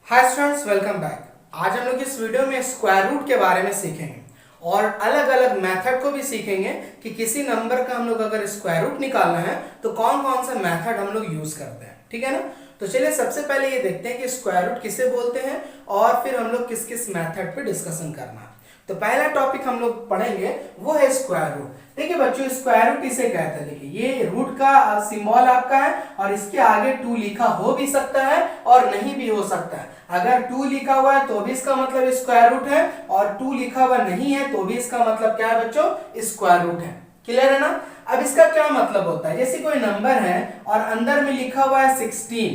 Hi students, welcome back. आज हम लोग इस वीडियो में स्क्वायर रूट के बारे में सीखेंगे और अलग अलग मेथड को भी सीखेंगे कि किसी नंबर का हम लोग अगर स्क्वायर रूट निकालना है तो कौन कौन सा मेथड हम लोग यूज करते हैं। ठीक है ना। तो चलिए सबसे पहले ये देखते हैं कि स्क्वायर रूट किसे बोलते हैं और फिर हम लोग किस किस मेथड पे डिस्कशन करना है। तो पहला टॉपिक हम लोग पढ़ेंगे वो है स्क्वायर रूट। देखिए बच्चों, स्क्वायर रूट किसे कहते हैं। देखिए ये रूट का सिंबल आपका है और इसके आगे 2 लिखा हो भी सकता है और नहीं भी हो सकता है। अगर 2 लिखा हुआ है तो भी इसका मतलब स्क्वायर रूट है और 2 लिखा हुआ नहीं है तो भी इसका मतलब क्या है बच्चों, स्क्वायर रूट है। क्लियर है ना। अब इसका क्या मतलब होता है, जैसे कोई नंबर है और अंदर में लिखा हुआ है 16,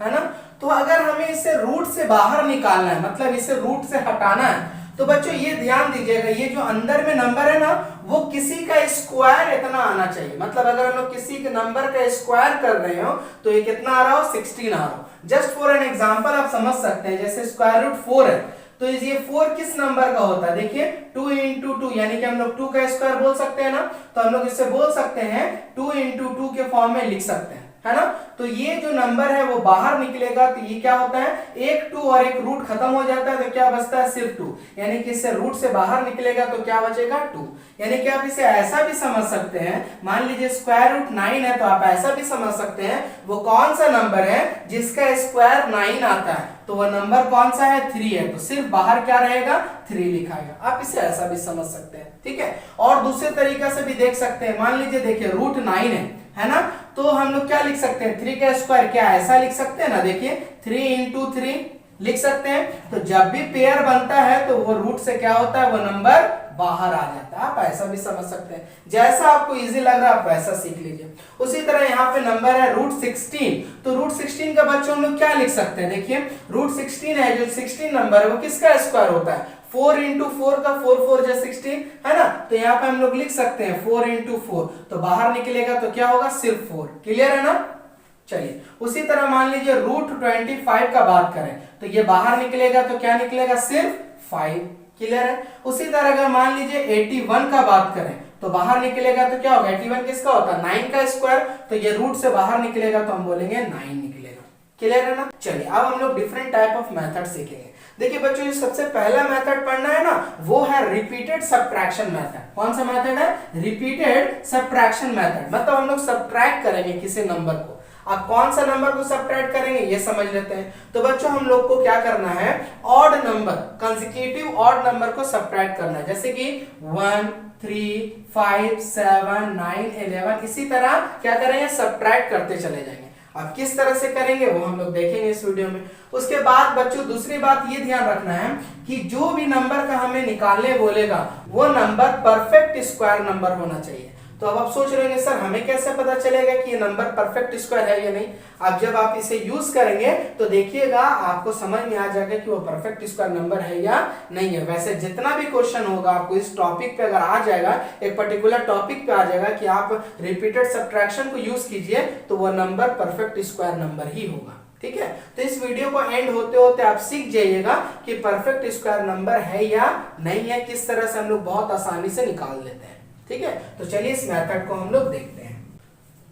है ना। तो अगर हमें इसे रूट से बाहर निकालना है, मतलब इसे रूट से हटाना है, तो बच्चों ये ध्यान दीजिएगा, ये जो अंदर में नंबर है ना वो किसी का स्क्वायर इतना आना चाहिए। मतलब अगर हम लोग किसी के नंबर का स्क्वायर कर रहे हो तो ये कितना आ रहा हो, 16 आ रहा हो। जस्ट फॉर एन एग्जांपल आप समझ सकते हैं, जैसे स्क्वायर रूट 4 है तो ये 4 किस नंबर का होता है। देखिए 2 इंटू 2 यानी कि हम लोग 2 का स्क्वायर बोल सकते हैं ना। तो हम लोग इससे बोल सकते हैं 2 इंटू 2 के फॉर्म में लिख सकते हैं, है ना। तो ये जो नंबर है वो बाहर निकलेगा तो ये क्या होता है, एक 2 और एक रूट खत्म हो जाता है तो क्या बचता है, सिर्फ 2। यानी कि इससे रूट से बाहर निकलेगा तो क्या बचेगा, 2। यानी कि आप इसे ऐसा भी समझ सकते हैं, मान लीजिए स्क्वायर रूट 9 है तो आप ऐसा भी समझ सकते हैं वो कौन सा नंबर है जिसका स्क्वायर 9 आता है, तो वह नंबर कौन सा है, 3 है। तो सिर्फ बाहर क्या रहेगा, 3 लिखाएगा। आप इसे ऐसा भी समझ सकते हैं, ठीक है। और दूसरे तरीका से भी देख सकते हैं, मान लीजिए देखिए रूट 9 है ना। तो हम लोग क्या लिख सकते हैं, 3 का स्क्वायर क्या ऐसा लिख सकते हैं ना। देखिए 3 इंटू 3 लिख सकते हैं। तो जब भी पेयर बनता है तो वो रूट से क्या होता है, वो नंबर बाहर आ जाता है। आप ऐसा भी समझ सकते हैं, जैसा आपको इजी लग रहा है आप वैसा सीख लीजिए। उसी तरह यहाँ पे नंबर है रूट 16, तो रूट 16 का बच्चों हम लोग क्या लिख सकते हैं। देखिए रूट 16 है, जो 16 नंबर है वो किसका स्क्वायर होता है, 4 इंटू 4 का, 4 4 जा 16, है ना। तो यहाँ पे हम लोग लिख सकते हैं 4 इंटू 4, तो बाहर निकलेगा तो क्या होगा, सिर्फ 4। क्लियर है ना। चलिए उसी तरह मान लीजिए रूट 25 का बात करें तो ये बाहर निकलेगा तो क्या निकलेगा, सिर्फ 5। क्लियर है। उसी तरह अगर मान लीजिए 81 का बात करें तो बाहर निकलेगा तो क्या होगा, 81 किसका होता है, 9 का स्क्वायर। तो ये रूट से बाहर निकलेगा तो हम बोलेंगे 9 निकलेगा। क्लियर है ना। चलिए अब हम लोग डिफरेंट टाइप ऑफ मेथड सीखेंगे। देखिए बच्चों, जो सबसे पहला मेथड पढ़ना है ना वो है रिपीटेड सब्ट्रैक्शन मेथड। कौन सा मेथड है, रिपीटेड सब्ट्रैक्शन मेथड। मतलब हम लोग सब्ट्रैक्ट करेंगे किसी नंबर को। अब कौन सा नंबर को सब्ट्रैक्ट करेंगे ये समझ लेते हैं। तो बच्चों हम लोग को क्या करना है, odd number, consecutive odd number को सब्ट्रैक्ट करना है। जैसे कि 1 3 5 7 9 11, इसी तरह क्या करेंगे, सब्ट्रैक्ट करते चले जाएंगे। अब किस तरह से करेंगे वो हम लोग देखेंगे इस वीडियो में। उसके बाद बच्चों दूसरी बात ये ध्यान रखना है कि जो भी नंबर का हमें निकालने बोलेगा वो नंबर परफेक्ट स्क्वायर नंबर होना चाहिए। तो अब आप सोच रहे होंगे सर हमें कैसे पता चलेगा कि ये नंबर परफेक्ट स्क्वायर है या नहीं। अब जब आप इसे यूज करेंगे तो देखिएगा आपको समझ में आ जाएगा कि वो परफेक्ट स्क्वायर नंबर है या नहीं है। वैसे जितना भी क्वेश्चन होगा आपको इस टॉपिक पे अगर आ जाएगा, एक पर्टिकुलर टॉपिक पे आ जाएगा कि आप रिपीटेड सब्ट्रैक्शन को यूज कीजिए तो वो नंबर परफेक्ट स्क्वायर नंबर ही होगा। ठीक है। तो इस वीडियो को एंड होते होते आप सीख जाइएगा कि परफेक्ट स्क्वायर नंबर है या नहीं है, किस तरह से हम लोग बहुत आसानी से निकाल लेते हैं। ठीक है। तो चलिए इस मेथड को हम लोग देखते हैं।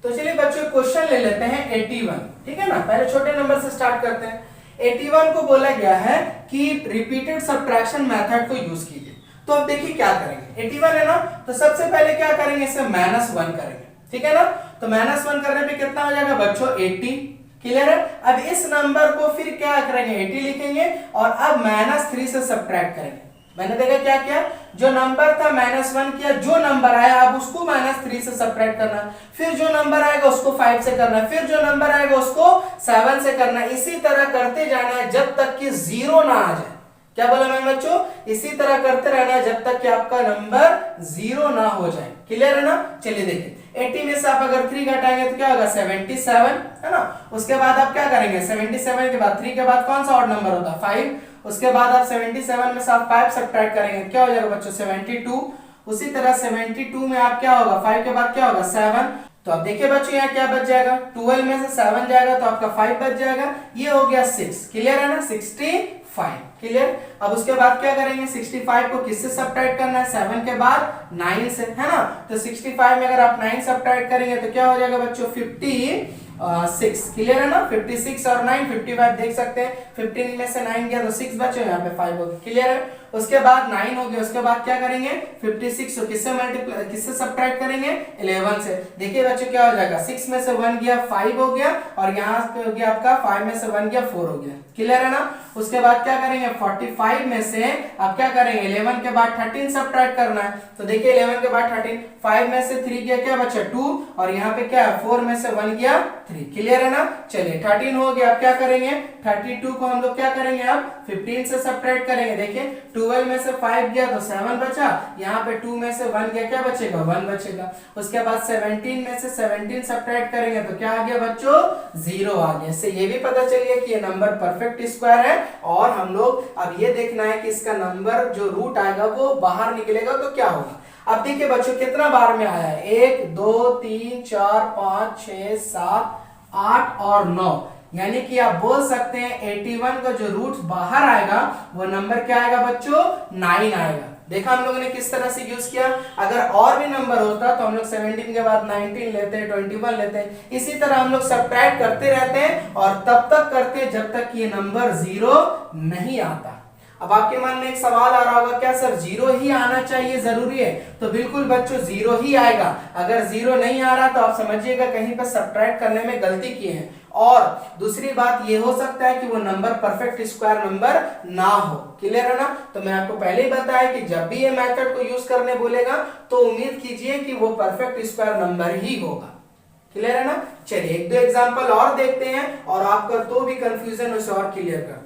तो चलिए बच्चों क्वेश्चन ले लेते हैं 81। ठीक है ना, पहले छोटे नंबर से स्टार्ट करते हैं। 81 को बोला गया है कि रिपीटेड सब्ट्रैक्शन मेथड को यूज कीजिए। तो अब देखिए क्या करेंगे, 81 है ना, तो सबसे पहले क्या करेंगे, इसे -1 करेंगे। ठीक है ना। तो -1 करने पे कितना हो जाएगा बच्चों, 80। क्लियर है। अब इस नंबर को फिर क्या करेंगे, 80 लिखेंगे और अब -3 से सब्ट्रैक्ट करेंगे। मैंने देखा क्या किया, जो नंबर था -1 किया, जो नंबर आया अब उसको -3 से सब्ट्रैक्ट करना, फिर जो नंबर आएगा उसको 5 से करना, फिर जो नंबर आएगा उसको 7 से करना। इसी तरह करते जाना है जब तक कि 0 ना आ जाए। क्या बोला मैंने बच्चों, इसी तरह करते रहना है जब तक कि आपका नंबर 0 ना हो जाए। क्लियर है ना। चलिए देखिए 80 में से आप अगर 3 घटाएंगे तो क्या होगा, 77, है ना। उसके बाद आप क्या करेंगे, 77 के बाद 3 के बाद कौन सा ऑड नंबर होता है, 5। उसके बाद आप 77 में से आप 5 सब्ट्रैक्ट करेंगे, क्या हो जाएगा बच्चों, 72। उसी तरह 72 में आप क्या होगा, 5 के बाद क्या होगा, 7। तो अब देखिए बच्चों यहाँ क्या बच जाएगा, 12 में से 7 जाएगा तो आपका 5 बच जाएगा, ये हो गया 6। क्लियर है ना, 65। क्लियर। अब उसके बाद क्या करेंगे, 65 को किससे सब्ट्रैक्ट करना है, 7 के बाद 9 से, है ना। तो 65 में अगर आप 9 सब्ट्रैक्ट करेंगे तो क्या हो जाएगा बच्चों, 50। 6। क्लियर है ना? 56 और 9 55 देख सकते हैं। 15 में से 9 गया तो 6 बचे, यहाँ पे 5 हो गया। क्लियर है? उसके बाद 9 हो गया, उसके बाद क्या करेंगे 56 को किससे सब्ट्रैक्ट करेंगे 11 से। देखिए बच्चों क्या हो जाएगा 6 में से 1 गया 5 हो गया और यहाँ पे हो गया आपका 5 में से 1 गया 4 हो गया। क्लियर है ना? उसके बाद क्या करेंगे 45 में से अब क्या करेंगे 11 के बाद 13 सब्ट्रैक्ट करना है। तो देखिए 11 के बाद 13, 5 में से 3 गया क्या बचा 2 और यहाँ पे क्या है 4 में से 1 गया 3। क्लियर है ना? चलिए 13 हो गया। अब क्या करेंगे 32 को हम लोग क्या करेंगे अब 15 से सब्ट्रैक्ट करेंगे। देखिए 12 में से 5 गया तो 7 बचा, यहाँ पे 2 में से 1 गया क्या बचेगा 1 बचेगा। उसके बाद 17 में से 17 सब्ट्रैक्ट करेंगे तो क्या आ गया बच्चों 0 आ गया। इससे ये भी पता चल गया कि ये नंबर परफेक्ट स्क्वायर है। और हम लोग अब ये देखना है कि इसका नंबर जो रूट आएगा वो बाहर निकलेगा तो क्या होगा। अब देखिए बच्चों कितना बार में आया है 1 2 3 4 5 6 7 8 और 9, यानी कि आप बोल सकते हैं 81 का जो रूट बाहर आएगा वो नंबर क्या आएगा बच्चों 9 आएगा। देखा हम लोगों ने किस तरह से यूज किया। अगर और भी नंबर होता तो हम लोग 17 के बाद 19 लेते हैं 21 लेते हैं। इसी तरह हम लोग सब्ट्रैक्ट करते रहते हैं और तब तक करते हैं जब तक ये नंबर 0 नहीं आता। अब आपके मन में एक सवाल आ रहा होगा क्या सर 0 ही आना चाहिए जरूरी है? तो बिल्कुल बच्चों 0 ही आएगा। अगर 0 नहीं आ रहा तो आप समझिएगा कहीं पर सब्ट्रैक्ट करने में गलती किए हैं। और दूसरी बात ये हो सकता है कि वो नंबर परफेक्ट स्क्वायर नंबर ना हो। क्लियर है ना? तो मैं आपको पहले ही बताया कि जब भी ये मेथड को यूज करने बोलेगा तो उम्मीद कीजिए कि वो परफेक्ट स्क्वायर नंबर ही होगा। क्लियर है ना? चलिए एक दो एग्जांपल और देखते हैं और आपका तो भी कंफ्यूजन उसे और क्लियर करते हैं।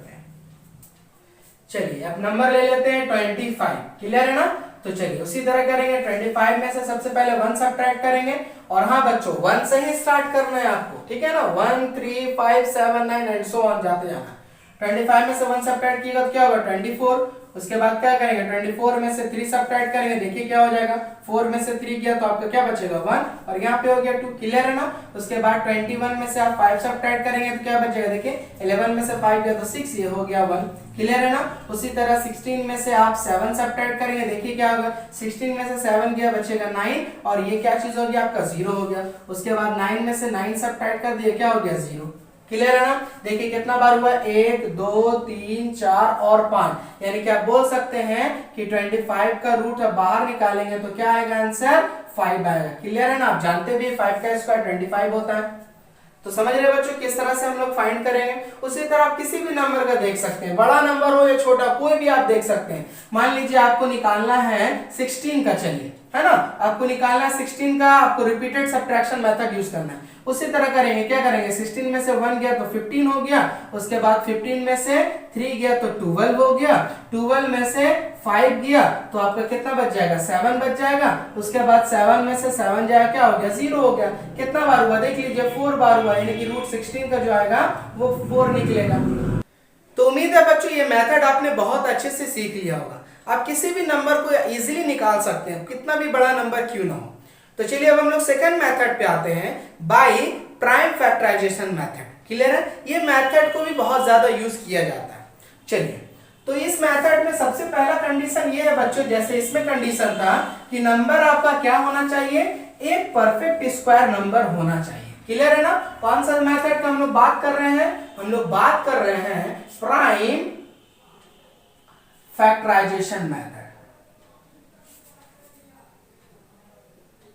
चलिए अब नंबर ले लेते हैं 25। क्लियर है ना? तो चलिए उसी तरह करेंगे 25 में से सबसे पहले 1 सब्ट्रैक्ट करेंगे। और हाँ बच्चों 1 से ही स्टार्ट करना है आपको, ठीक है ना? 1 3 5 7 9 एंड सो ऑन जाते जाना। 25 में से 1 सब्ट्रैक्ट किया तो क्या होगा 24। उसके बाद क्या करेंगे 24 में से 3 सब्ट्रैक्ट करेंगे। देखिए क्या हो जाएगा 4 में से 3 गया तो आपका क्या बचेगा 1 और यहाँ पे हो गया 2। क्लियर है ना? उसके बाद 21 में से आप 5 सब्ट्रैक्ट करेंगे तो क्या बचेगा देखिए 11 में से 5 गया तो 6, ये हो गया 1। क्लियर है ना? उसी तरह 16 में से आप 7 सब्ट्रैक्ट करेंगे। देखिए क्या होगा 16 में से 7 गया बचेगा 9 और ये क्या चीज हो गया आपका 0 हो गया। उसके बाद 9 में से 9 सब्ट्रैक्ट कर दिए क्या हो गया 0। क्लियर है ना? देखिए कितना बार हुआ 1 2 3 4 और 5, यानी कि आप बोल सकते हैं कि 25 का रूट अब बाहर निकालेंगे तो क्या आएगा आंसर 5 आएगा। क्लियर है ना? आप जानते भी 5 का स्क्वायर 25 होता है। तो समझ रहे बच्चों किस तरह से हम लोग फाइंड करेंगे। उसी तरह आप किसी भी नंबर का देख सकते हैं, बड़ा नंबर हो या छोटा कोई भी आप देख सकते हैं। मान लीजिए आपको निकालना है 16 का, चलिए है ना, आपको निकालना है 16 का, आपको रिपीटेड सब्ट्रैक्शन मेथड यूज करना है। उसी तरह करेंगे, क्या करेंगे 16 में से 1 गया तो 15 हो गया। उसके बाद 15 में से 3 गया तो 12 हो गया। 12 में से 5 गया तो आपका कितना बच जाएगा 7 बच जाएगा। उसके बाद 7 में से 7 जाएगा क्या हो गया 0 हो गया। कितना बार हुआ देख लीजिए 4 बार हुआ, यानी कि रूट 16 का जो आएगा वो 4 निकलेगा। तो उम्मीद है बच्चों ये मेथड आपने बहुत अच्छे से सीख लिया होगा। आप किसी भी नंबर को इजीली निकाल सकते हैं, कितना भी बड़ा नंबर क्यों ना हो। तो चलिए अब हम लोग सेकंड मेथड पे आते हैं, by prime factorization method. Clear है? ये मेथड को भी बहुत ज्यादा यूज किया जाता है। चलिए तो इस मेथड में सबसे पहला कंडीशन ये है बच्चों, जैसे इसमें कंडीशन था कि नंबर आपका क्या होना चाहिए, एक परफेक्ट स्क्वायर नंबर होना चाहिए। क्लियर है ना? कौन सा मेथड का हम लोग बात कर रहे हैं, हम लोग बात कर रहे हैं प्राइम फैक्टराइजेशन मेथड।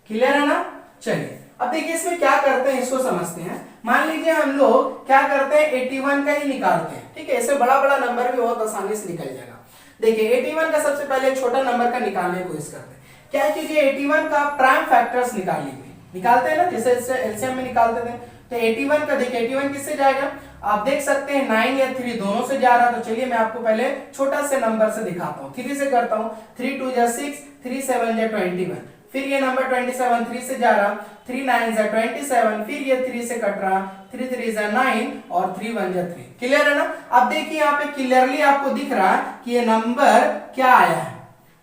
क्लियर है ना? चलिए अब देखिए इसमें क्या करते हैं इसको समझते हैं। मान लीजिए हम लोग क्या करते हैं 81 का ही निकालते हैं, ठीक है? इससे बड़ा बड़ा नंबर भी बहुत आसानी से निकल जाएगा। देखिए 81 का सबसे पहले छोटा नंबर का निकालने की कोशिश करते हैं। क्या कीजिए 81 का प्राइम फैक्टर्स निकाल लीजिए, निकालते हैं ना, जैसे एलसीएम में निकालते थे। तो 81 का देखिए 81 किससे जाएगा, आप देख सकते हैं 9 या 3 दोनों से जा रहा। तो चलिए मैं आपको पहले छोटा से नंबर से दिखाता हूँ, 3 से करता हूँ। 3 2 जा 6, 3 7 जा 21। फिर ये नंबर 27 3 से जा रहा, 3 9 जा 27, फिर ये 3 से कट रहा, 3 3 जा 9 और 3 1 जा 3। क्लियर है ना? अब देखिए यहाँ पे क्लियरली आपको दिख रहा कि ये नंबर क्या आया है।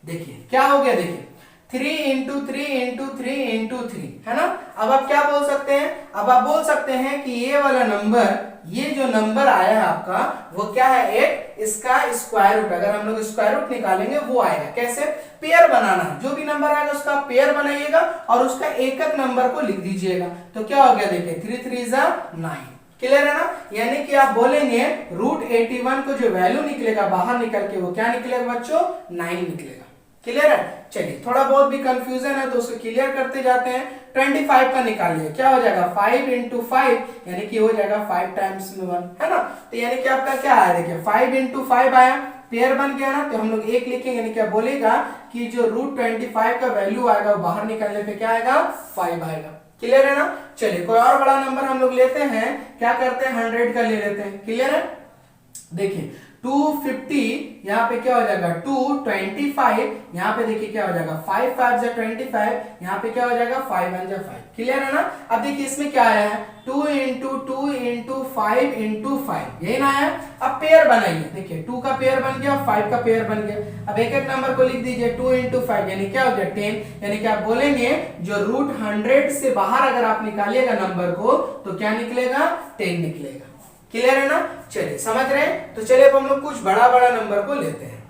देखिए क्या हो गया, देखिए 3 इंटू 3 इंटू 3 इंटू 3 है ना। अब आप क्या बोल सकते हैं, अब आप बोल सकते हैं कि ये वाला नंबर ये जो नंबर आया है आपका वो क्या है, एक इसका स्क्वायर रूट। अगर हम लोग स्क्वायर रूट निकालेंगे वो आएगा कैसे, पेयर बनाना है, जो भी नंबर आएगा उसका पेयर बनाइएगा और उसका एक एक नंबर को लिख दीजिएगा। तो क्या हो गया देखिए 3 3 जा 9। क्लियर है ना, यानी कि आप बोलेंगे रूट 81 को जो वैल्यू निकलेगा बाहर निकल के वो क्या निकलेगा बच्चों, 9 निकलेगा। क्लियर है, चलिए थोड़ा बहुत भी कंफ्यूजन है तो उसको क्लियर करते जाते हैं। 25 का निकालिए, क्या हो जाएगा 5 इंटू 5 यानी कि हो जाएगा 5 टाइम्स में 1 है ना। तो यानी कि आपका क्या आया देखिए 5 इंटू 5 आया, पेयर बन गया ना, तो हम लोग एक लिखेंगे, यानी क्या बोलेगा कि जो रूट 25 का वैल्यू आएगा वो बाहर निकलने पे क्या आएगा 5 आएगा। क्लियर है ना, चलिए कोई और बड़ा नंबर हम लोग लेते हैं, क्या करते हैं 100 का ले लेते हैं। क्लियर है, देखिए 250 यहाँ पे क्या हो जाएगा 225, यहाँ पे देखिए क्या हो जाएगा 5 5 जा 25, यहाँ पे क्या हो जाएगा 5 1 जा 5। क्लियर है ना, अब देखिए इसमें क्या आया है 2 इंटू 2 इंटू 5 इंटू 5, यही ना आया। अब पेयर बनाइए, देखिए 2 का पेयर बन गया, 5 का पेयर बन गया। अब एक एक नंबर को लिख दीजिए 2 इंटू 5 यानी क्या हो गया 10, यानी कि आप बोलेंगे जो रूट 100 से बाहर अगर आप निकालिएगा नंबर को तो क्या निकलेगा 10 निकलेगा। क्लियर है ना, चलिए समझ रहे हैं। तो चलिए अब हम लोग कुछ बड़ा बड़ा नंबर को लेते हैं।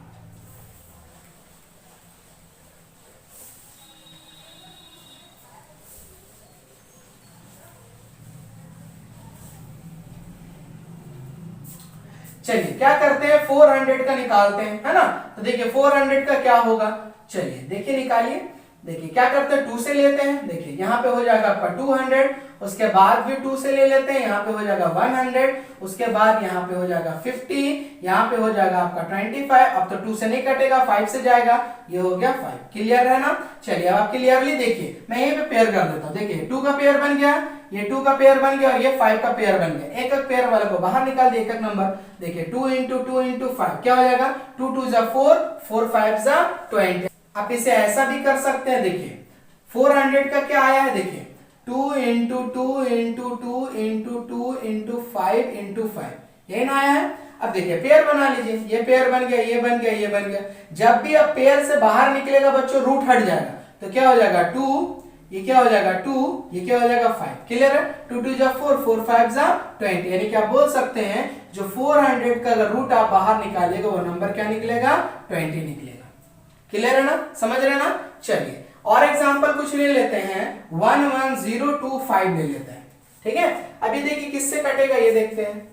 चलिए क्या करते हैं 400 का निकालते हैं, है ना। तो देखिए 400 का क्या होगा, चलिए देखिए निकालिए। देखिए क्या करते हैं 2 से लेते हैं, देखिए यहाँ पे हो जाएगा आपका 200, उसके बाद भी 2 से ले लेते हैं, यहाँ पे हो जाएगा 100, उसके बाद यहाँ पे हो जाएगा 50, यहाँ पे हो जाएगा आपका 25। अब तो 2 से नहीं कटेगा 5 से जाएगा, ये हो गया 5। क्लियर है ना, चलिए अब आप क्लियरली देखिए, मैं यहीं पे पेयर कर देता हूँ। देखिए 2 का पेयर बन गया, ये 2 का पेयर बन गया और ये 5 का पेयर बन गया। एक एक पेयर वाले को बाहर निकाल दिए, एक एक नंबर। देखिए 2 इंटू 2 इंटू 5 क्या हो जाएगा 2 2 जा 4, 4 5 जा 20। आप इसे ऐसा भी कर सकते हैं, देखिए 400 का क्या आया है, देखिए 2 into 2 into 2 into 2 into 5 into 5, यही ना आया है। अब देखिए पेयर बना लीजिए, ये पेयर बन गया, ये बन गया, ये बन गया। जब भी अब पेयर से बाहर निकलेगा बच्चों रूट हट जाएगा, तो क्या हो जाएगा 2, ये क्या हो जाएगा 2, ये क्या हो जाएगा 5। क्लियर है, 2 2 जा 4, 4 5 जा 20, यानी कि आप बोल सकते हैं जो 400 का अगर रूट आप बाहर निकालिएगा वो नंबर क्या निकलेगा 20 निकलेगा। क्लियर है ना, समझ रहे ना, चलिए और एग्जांपल कुछ ले लेते हैं 11025 ले लेते हैं। ठीक है, अभी देखिए किससे कटेगा ये देखते हैं।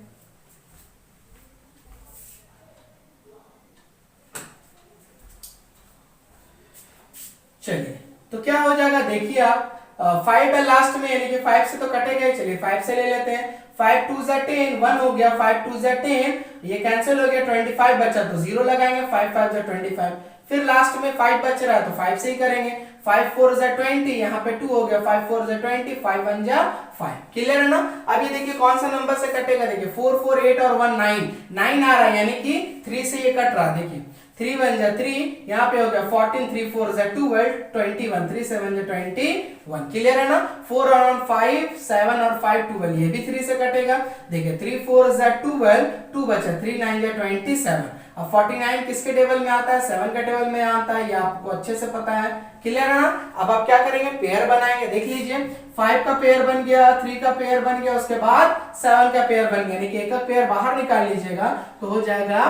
चलिए तो क्या हो जाएगा देखिए आप 5 है लास्ट में, यानी कि 5 से तो कटेगा ही। चलिए 5 से ले लेते हैं, 5 2 जा 10, 1 हो गया, 5 2 जा 10, ये कैंसिल हो गया, 25 बचा तो 0 लगाएंगे, 5 5 जा 25। फिर लास्ट में 5 बच रहा है तो 5 से ही करेंगे, 5 4 जा 20, यहाँ पे 2 हो गया, 5 4 जा 20, 5 1 जा 5। क्लियर है ना, अब ये देखिए कौन सा नंबर से कटेगा, देखिए 4 4 8 और 1 9, 9 आ रहा है, यानी कि 3 से ये कट रहा है। देखिए 3 1 जा 3, यहाँ पे हो गया 14, 3 4 जा 12, 21, 3 7 जा 21। क्लियर है ना, 4 और 5 7 और 5 12, ये भी 3 से कटेगा। देखिए 3 4 जा 12, 2 बचा, 3 9 जा 27। अब 49 किसके टेबल में आता है, 7 के टेबल में आता है, ये आपको अच्छे से पता है। क्लियर है ना, अब आप क्या करेंगे पेयर बनाएंगे। देख लीजिए 5 का पेयर बन गया, 3 का पेयर बन गया, उसके बाद 7 का पेयर बन गया, यानी कि एक पेयर बाहर निकाल लीजिएगा तो हो जाएगा,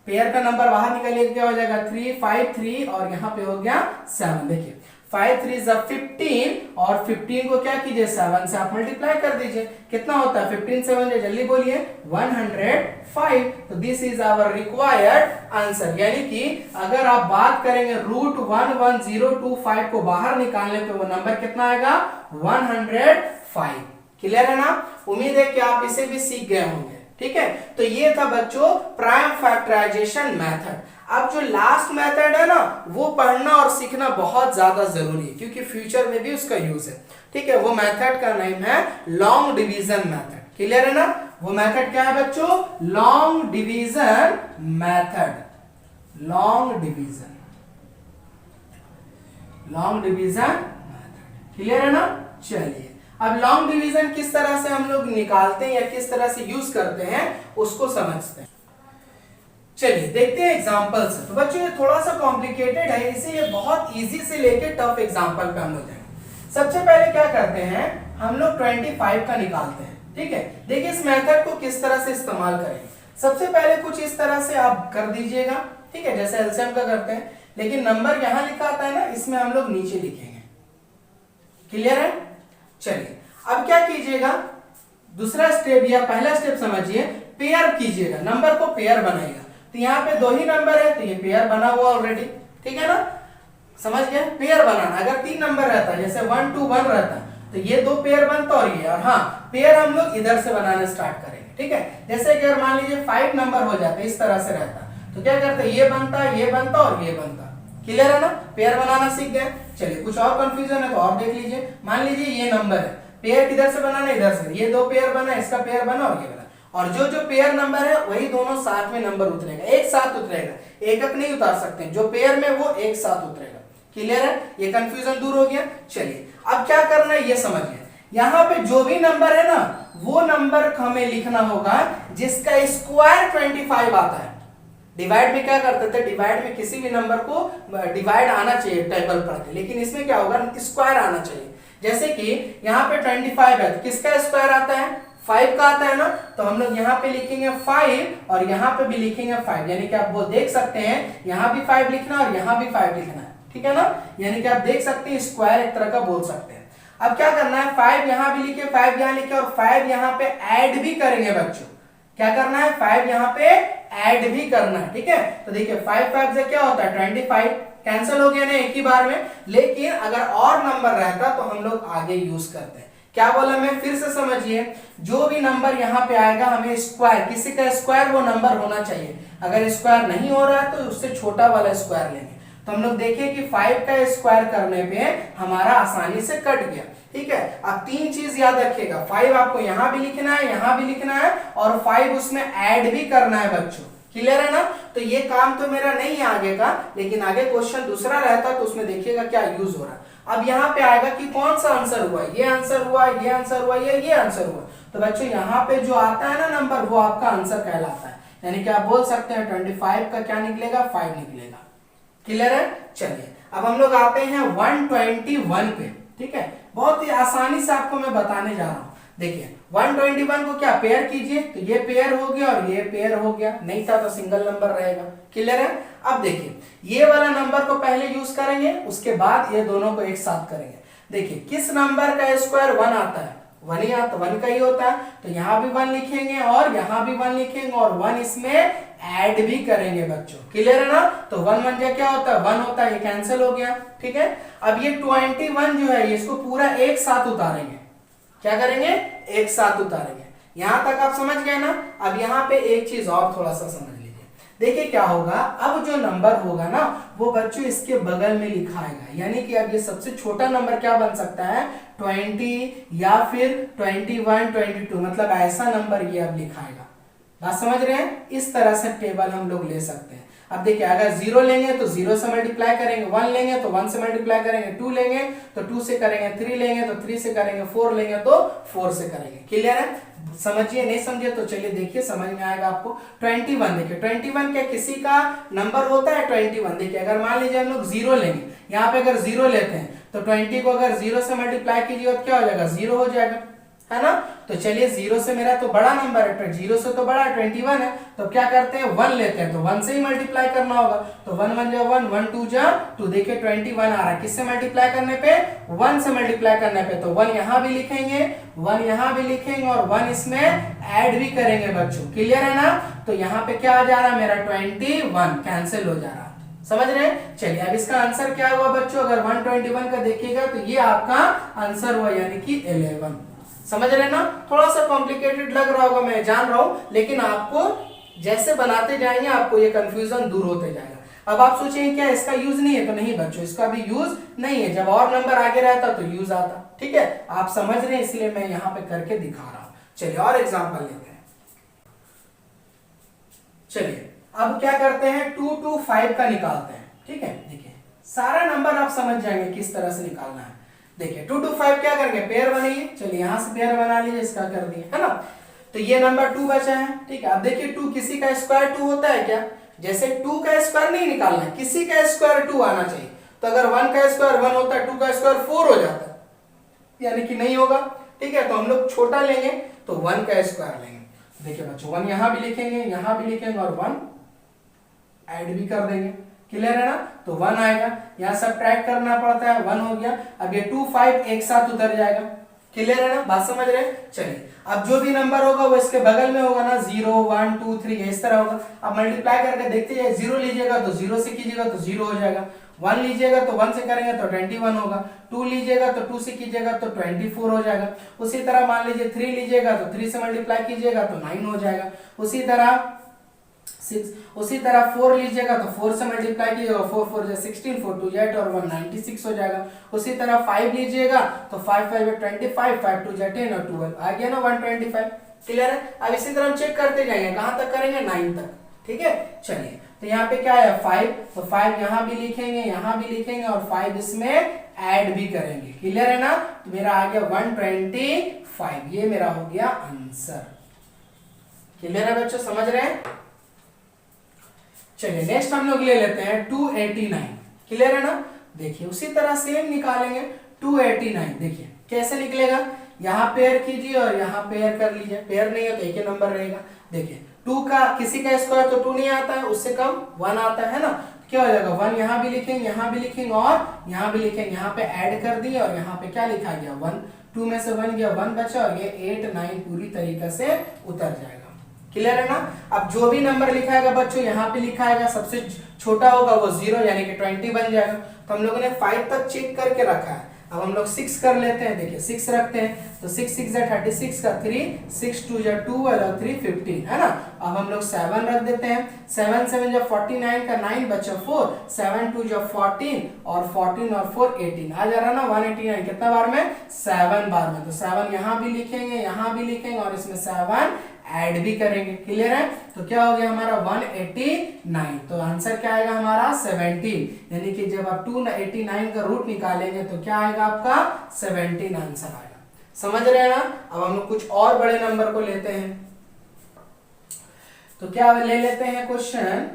पेयर का नंबर बाहर निकालिए क्या हो जाएगा 3 5 3 और यहाँ पे हो गया 7। देखिए 5 3 जा 15 और 15 को क्या कीजिए 7 से आप मल्टीप्लाई कर दीजिए, कितना होता है 15 7 से, जल्दी बोलिए 105। तो this is our required answer, यानी कि अगर आप बात करेंगे रूट 11025 को बाहर निकालने पे वो नंबर कितना आएगा 105। क्लियर है ना, उम्मीद है कि आप इसे भी सीख गए होंगे। ठीक है, तो ये था बच्चों प्राइम फैक्टराइजेशन मेथड। अब जो लास्ट मेथड है ना वो पढ़ना और सीखना बहुत ज्यादा जरूरी है, क्योंकि फ्यूचर में भी उसका यूज है। ठीक है, वो मेथड का नाम है लॉन्ग डिवीजन मेथड। क्लियर है ना, वो मेथड क्या है बच्चों, long division method, long division method. Clear है ना, चलिए अब लॉन्ग डिवीजन किस तरह से हम लोग निकालते हैं या किस तरह से यूज करते हैं उसको समझते हैं। चलिए देखते हैं एग्जांपल से। तो बच्चों ये थोड़ा सा कॉम्प्लिकेटेड है, इसे ये बहुत इजी से लेके टफ एग्जांपल पे हम लोग जाएंगे। सबसे पहले क्या करते हैं हम लोग 25 का निकालते हैं। ठीक है, देखिए इस मेथड को किस तरह से इस्तेमाल करेंगे। सबसे पहले कुछ इस तरह से आप कर दीजिएगा, ठीक है, जैसे एलसीएम का करते हैं, लेकिन नंबर यहां लिखा आता है ना, इसमें हम लोग नीचे लिखेंगे। क्लियर है? चलिए अब क्या कीजिएगा, दूसरा स्टेप या पहला स्टेप समझिए, पेयर कीजिएगा, नंबर को पेयर बनाइएगा। तो यहाँ पे दो ही नंबर है तो ये पेयर बना हुआ ऑलरेडी, ठीक है ना, समझ गए? पेयर बनाना, अगर 3 नंबर रहता जैसे 1 2 1 रहता तो ये 2 पेयर बनता और ये, और हाँ पेयर हम लोग इधर से बनाना स्टार्ट करेंगे, ठीक है। जैसे कि अगर मान लीजिए 5 नंबर हो जाता इस तरह से रहता तो क्या करते, ये बनता और ये बनता। क्लियर है ना, पेयर बनाना सीख गए। चलिए कुछ और कंफ्यूजन है तो और देख लीजिए, मान लीजिए ये नंबर है, पेयर किधर से बनाना, इधर से, ये 2 पेयर बना, इसका पेयर बना और ये बना, और जो जो पेयर नंबर है वही दोनों साथ में नंबर उतरेगा, एक साथ उतरेगा, एक एक नहीं उतार सकते, जो पेयर में वो एक साथ उतरेगा। क्लियर है, ये कंफ्यूजन दूर हो गया। चलिए अब क्या करना है ये समझिए, यहाँ पे जो भी नंबर है ना वो नंबर हमें लिखना होगा जिसका स्क्वायर 25 आता है। डिवाइड में क्या करते थे, डिवाइड में किसी भी नंबर को डिवाइड आना चाहिए टेबल पर, लेकिन इसमें क्या होगा, स्क्वायर आना चाहिए। जैसे कि यहाँ पे 25 है तो किसका स्क्वायर आता है, 5 का आता है ना, तो हम लोग यहाँ पे लिखेंगे 5 और यहाँ पे भी लिखेंगे 5, यानी कि आप वो देख सकते हैं यहाँ भी 5 लिखना और यहाँ भी 5 लिखना है, ठीक है ना, यानी कि आप देख सकते हैं स्क्वायर एक तरह का बोल सकते हैं। अब क्या करना है, 5 यहाँ भी लिखे, 5 यहाँ लिखे और 5 यहाँ पे ऐड भी करेंगे बच्चों। क्या करना है, 5 यहाँ पे ऐड भी करना है, ठीक है। तो देखिए 5 5 से क्या होता है 25, कैंसिल हो गया ना एक ही बार में, लेकिन अगर और नंबर रहता तो हम लोग आगे यूज करते हैं। क्या बोला मैं, फिर से समझिए, जो भी नंबर यहाँ पे आएगा हमें स्क्वायर, किसी का स्क्वायर वो नंबर होना चाहिए। अगर स्क्वायर नहीं हो रहा है तो उससे छोटा वाला स्क्वायर लेंगे। तो हम लोग देखें कि 5 का स्क्वायर करने पे हमारा आसानी से कट गया, ठीक है। अब 3 चीज याद रखिएगा, 5 आपको यहाँ भी लिखना है, यहाँ भी लिखना है और 5 उसमें ऐड भी करना है बच्चों। क्लियर है ना, तो ये काम तो मेरा नहीं है आगे का, लेकिन आगे क्वेश्चन दूसरा रहता तो उसमें देखिएगा क्या यूज हो रहा है। अब यहाँ पे आएगा कि कौन सा आंसर हुआ, ये आंसर हुआ, ये आंसर हुआ, ये आंसर हुआ, तो बच्चों यहाँ पे जो आता है ना नंबर वो आपका आंसर कहलाता है। यानी कि आप बोल सकते हैं 25 का क्या निकलेगा, 5 निकलेगा। क्लियर है, चलिए अब हम लोग आते हैं 121 पे, ठीक है। बहुत ही आसानी से आपको मैं बताने जा रहा हूं। देखिए 121 को क्या पेयर कीजिए, तो ये पेयर हो गया और ये पेयर हो गया, नहीं था तो सिंगल नंबर रहेगा। क्लियर है, अब देखिए ये वाला नंबर को पहले यूज करेंगे, उसके बाद ये दोनों को एक साथ करेंगे। देखिए किस नंबर का स्क्वायर 1 आता है, 1 ही आता, 1 का ही होता है, तो यहाँ भी 1 लिखेंगे और यहाँ भी 1 लिखेंगे और 1 इसमें ऐड भी करेंगे बच्चों। क्लियर है ना, तो 1 1 जा क्या होता है, 1 होता है, ये कैंसिल हो गया, ठीक है। अब ये 21 जो है इसको पूरा एक साथ उतारेंगे, क्या करेंगे, एक साथ उतारेंगे। यहां तक आप समझ गए ना। अब यहाँ पे एक चीज और थोड़ा सा समझ लीजिए, देखिए क्या होगा, अब जो नंबर होगा ना वो बच्चों इसके बगल में लिखाएगा, यानी कि अब ये सबसे छोटा नंबर क्या बन सकता है, 20 या फिर 21 22, मतलब ऐसा नंबर ये अब लिखाएगा। बात समझ रहे हैं, इस तरह से टेबल हम लोग ले सकते हैं। अब देखिए अगर 0 लेंगे तो 0 से मल्टीप्लाई करेंगे, 1 लेंगे तो 1 से मल्टीप्लाई करेंगे, 2 लेंगे तो 2 से करेंगे, 3 लेंगे तो 3 से करेंगे, 4 लेंगे तो 4 से करेंगे। क्लियर है, समझिए, नहीं समझे तो चलिए देखिए समझ में आएगा आपको। 21 देखिए, 21 क्या किसी का नंबर होता है 21। देखिए अगर मान लीजिए हम लोग 0 लेंगे, यहाँ पे अगर 0 लेते हैं तो 20 को अगर 0 से मल्टीप्लाई कीजिए तो क्या हो जाएगा, 0 हो जाएगा, है ना। तो चलिए 0 से मेरा तो बड़ा नंबर है, 0 से तो बड़ा 21 है, तो क्या करते हैं 1 लेते हैं, तो 1 से ही मल्टीप्लाई करना होगा, तो 1 1 जा 1, 1 2 जा 2, देखिए 21 आ रहा है, किससे मल्टीप्लाई करने पे, 1 से मल्टीप्लाई करने पे, तो 1 यहाँ भी लिखेंगे, 1 यहाँ भी लिखेंगे और 1 इसमें ऐड भी करेंगे बच्चों। क्लियर है ना, तो यहाँ पे क्या आ जा रहा है मेरा 21, कैंसिल हो जा रहा है, समझ रहे हैं। चलिए अब इसका आंसर क्या हुआ बच्चों, अगर 121 का देखिएगा तो ये आपका आंसर हुआ, यानी कि 11। समझ रहे ना, थोड़ा सा कॉम्प्लिकेटेड लग रहा होगा, मैं जान रहा हूं, लेकिन आपको जैसे बनाते जाएंगे आपको ये कंफ्यूजन दूर होते जाएगा। अब आप सोचेंगे क्या इसका यूज नहीं है, तो नहीं बच्चों, इसका भी यूज नहीं है, जब और नंबर आगे रहता तो यूज आता। ठीक है, आप समझ रहे हैं, इसलिए मैं यहाँ पे करके दिखा रहा हूं। चलिए और एग्जाम्पल लेते हैं। चलिए अब क्या करते हैं, 2 to 5 का निकालते हैं। ठीक है, देखिए सारा नंबर आप समझ जाएंगे किस तरह से निकालना है। देखिए 2 to 5 क्या करेंगे, पेयर बनाइए। चलिए यहां से पेयर बना लीजिए, इसका कर दिए, है ना। तो ये नंबर 2 बचा है। ठीक है, अब देखिए 2 किसी का स्क्वायर 2 होता है क्या, जैसे 2 का स्क्वायर नहीं निकालना है, किसी का स्क्वायर 2 आना चाहिए। तो अगर 1 का स्क्वायर 1 होता है, 2 का स्क्वायर 4 हो जाता है, यानी कि नहीं होगा। ठीक है, तो हम लोग छोटा लेंगे, तो 1 का स्क्वायर लेंगे। देखिए बच्चों 1 यहाँ भी लिखेंगे, यहाँ भी लिखेंगे और 1 ऐड भी कर देंगे। क्लियर है ना? तो 1 आएगा, यहाँ सब्ट्रैक्ट करना पड़ता है, 1 हो गया। अब ये 2 5 एक साथ उतर जाएगा। क्लियर है ना? बात समझ रहे हैं? चलिए अब जो भी नंबर होगा वो इसके बगल में होगा ना, 0 1 2 3 इस तरह होगा। अब मल्टीप्लाई करके देखते जाइए, 0 लीजिएगा तो 0 से कीजिएगा तो 0 हो जाएगा, 1 लीजिएगा तो 1 से करेंगे तो 21 होगा, 2 लीजिएगा तो 2 से कीजिएगा तो 24 हो जाएगा। उसी तरह मान लीजिए 3 लीजिएगा तो 3 से मल्टीप्लाई कीजिएगा तो 9 हो जाएगा। उसी तरह 4 लीजिएगा तो 4 से मल्टीप्लाई कीजिएगा, 4 4 जा 16, 4 2 जा 8 और 1 96 हो जाएगा। उसी तरह 5 लीजिएगा तो 5 5 25, 5 2 जा 10 और 12 आ गया ना 125। क्लियर है? अब इसी तरह हम चेक करते जाएंगे, कहां तक करेंगे? 9 तक। ठीक है, चलिए तो यहाँ पे क्या है 5, तो 5 यहाँ भी लिखेंगे, यहाँ भी लिखेंगे और 5 इसमें ऐड भी करेंगे। क्लियर है ना? तो मेरा आ गया 125, ये मेरा हो गया आंसर। क्लियर है बच्चों, समझ रहे हैं? चलिए नेक्स्ट हम लोग ले लेते हैं 289। क्लियर है ना? देखिए उसी तरह सेम निकालेंगे 289। देखिए कैसे निकलेगा, यहाँ पेयर कीजिए और यहाँ पेयर कर लीजिए, पेयर नहीं है तो एक ही नंबर रहेगा। देखिए 2 का किसी का स्क्वायर तो 2 नहीं आता है, उससे कम 1 आता है ना, क्या हो जाएगा 1 यहाँ भी लिखेंगे, यहाँ भी लिखेंगे और यहाँ भी लिखेंगे, यहाँ पे ऐड कर दिए और यहाँ पे क्या लिखा गया 1, 2 में से 1 गया 1 बचा और ये 8 9 पूरी तरीके से उतर जाएगा। क्लियर है ना? अब जो भी नंबर लिखा है बच्चों यहाँ पे लिखा है, सबसे छोटा होगा वो 0 यानी कि 20 बन जाएगा। तो हम लोगों ने 5 तक चेक करके रखा है। अब हम लोग 6 कर लेते हैं। देखिए 6 रखते हैं तो 6 6 जा 36 का 3, 6 2 जा 12 और 3 15 है ना। अब हम लोग 7 रख देते हैं, 7 7 जा 49 का 9 बचा 4, 7 2 जा 14 और 14 और 4 18 आ जा रहा ना 189। कितना बार में? 7 बार में। तो 7 यहाँ भी लिखेंगे, यहाँ भी लिखेंगे और इसमें 7 ऐड भी करेंगे। क्लियर है? तो क्या हो गया हमारा 189। तो आंसर क्या आएगा हमारा 17, यानी कि जब आप 289 का रूट निकालेंगे तो क्या आएगा आपका 17 आंसर आएगा। समझ रहे हैं ना? अब हम लोग कुछ और बड़े नंबर को लेते हैं। तो क्या ले लेते हैं क्वेश्चन